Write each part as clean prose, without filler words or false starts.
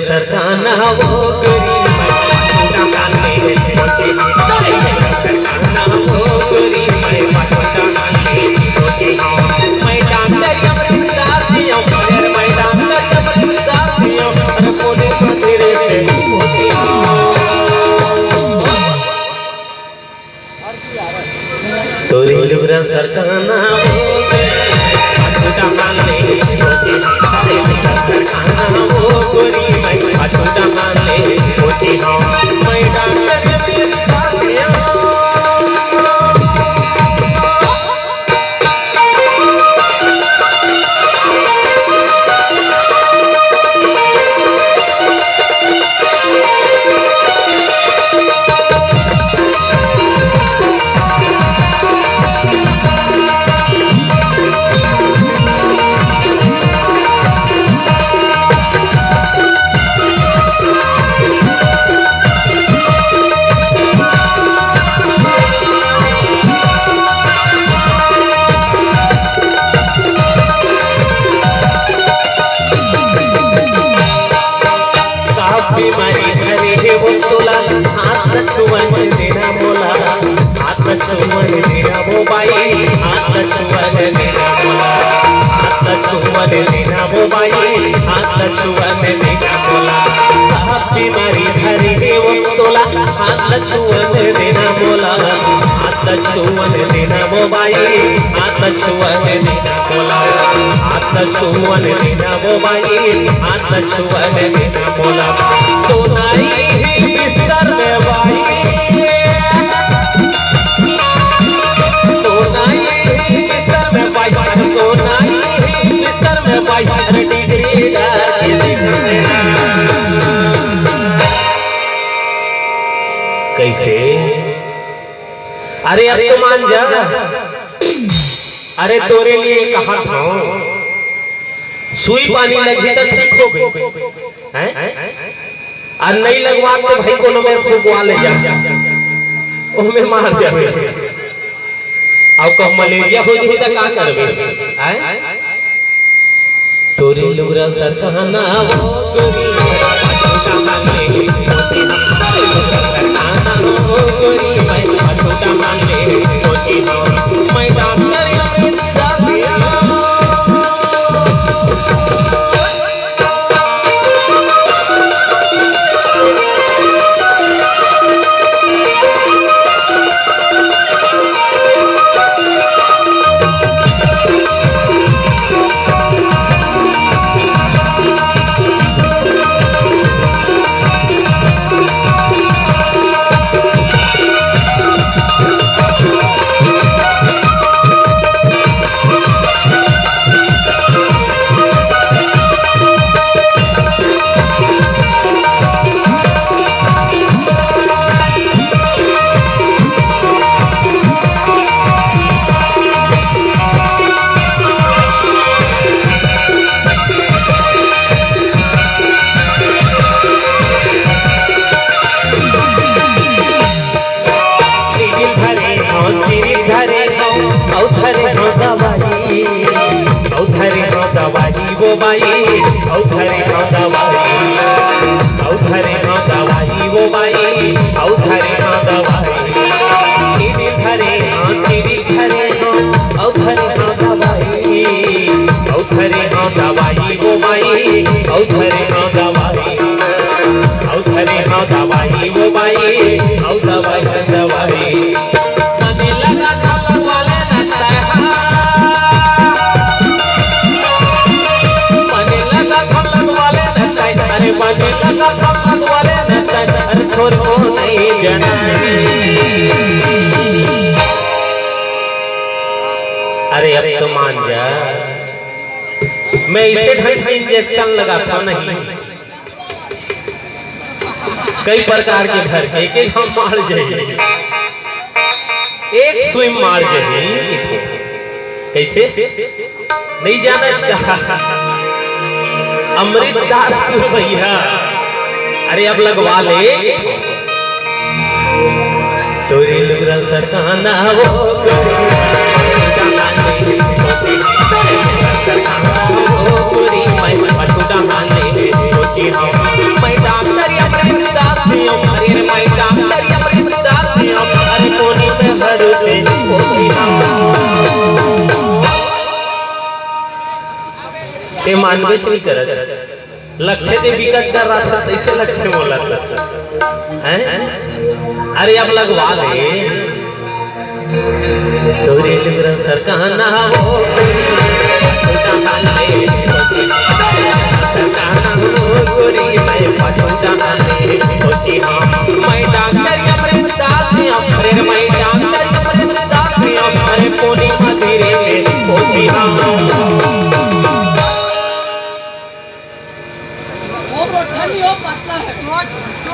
सरकाना वो गोरी मैं पटोटा काले मोटी तोरे सरकाना वो गोरी मैं पटोटा काले मोटी मैं डॉक्टर अमृतदासियों मैं डॉक्टर अमृतदासियों अरे बोले तो तेरे से मोटी तोरे लुगरा सरकाना वो पटोटा काले मोटी सरकाना वो गोरी मैं पटोटा काले मोटी मैं डॉक्टर अमृतदासियों चुवन देना वो बाई हाथ चुवन देना बोला हाथ चुवन देना वो बाई हाथ चुवन देना बोला साहब बीमारी धरी है वो तोला हाथ चुवन देना बोला हाथ चुवन देना वो बाई हाथ चुवन देना बोला हाथ चुवन देना वो बाई हाथ चुवन देना बोला सोनाई ही बिस्तर में बाई कैसे अरे अब तो मान जा अरे तोरे लिए कहा था सुई पानी लगी तो ठीक हो गई हैं और नहीं लगवा के भाई को में फुगवा ले जा ओ में मार जावे अब कब मलेरिया हो जी तो का करबे हैं तोरे लुगरा सरकाना वो गोरी पटोटा काले मोटी तोरे लुगरा सरकाना वो गोरी मैं पटोटा काले मोटी मैं डॉक्टर अमृतदासियों दवाई वो बाई औधरे हो दवाई औधरे हो दवाई वो बाई औधरे हो दवाई सिरी धरे हो औधरे हो दवाई औधरे हो दवाई वो बाई औधरे हो दवाई औधरे हो दवाई वो बाई औधरे हो दवाई मने लगा था वाले लगता है अरे मने लगा था वाले लगता है अरे छोड़ को नहीं जाना अरे अब तो मान जा मैं इसे ढंग का इंजेक्शन लगाता नहीं कई प्रकार के घर के एक हम मार जाए एक स्विम मार जाए कैसे नहीं जाना चाहिए अमृतदास भैया अरे अब लगवा ले तोरे लुगरा सरकाना वो गोरी मैं पटोटा काले मोटी ते मानवेच नहीं करत लक्ष्य दे बिकट कर रहा था तैसे लक्ष्य बोला हैं अरे अब लगवा ले तोरे लुगरा सरकाना हो सरकाना हो गोरी मैं पछोटा ले सोची हम मैं डॉक्टर अपने दासी अपने मैं डॉक्टर अपने दासी अपने कोनी मधुरे सोची हम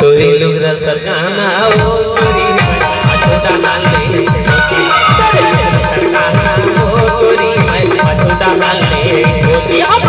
तोरी लुगरा सरकाना हो गोरी पछोटा ले सरकाना हो गोरी मैं पछोटा ले सोची हम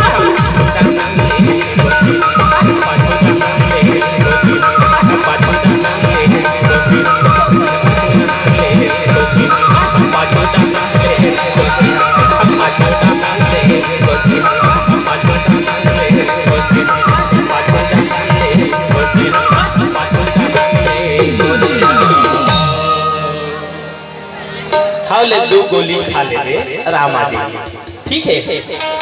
खा ले 2 गोली खा ले रामा जी ठीक है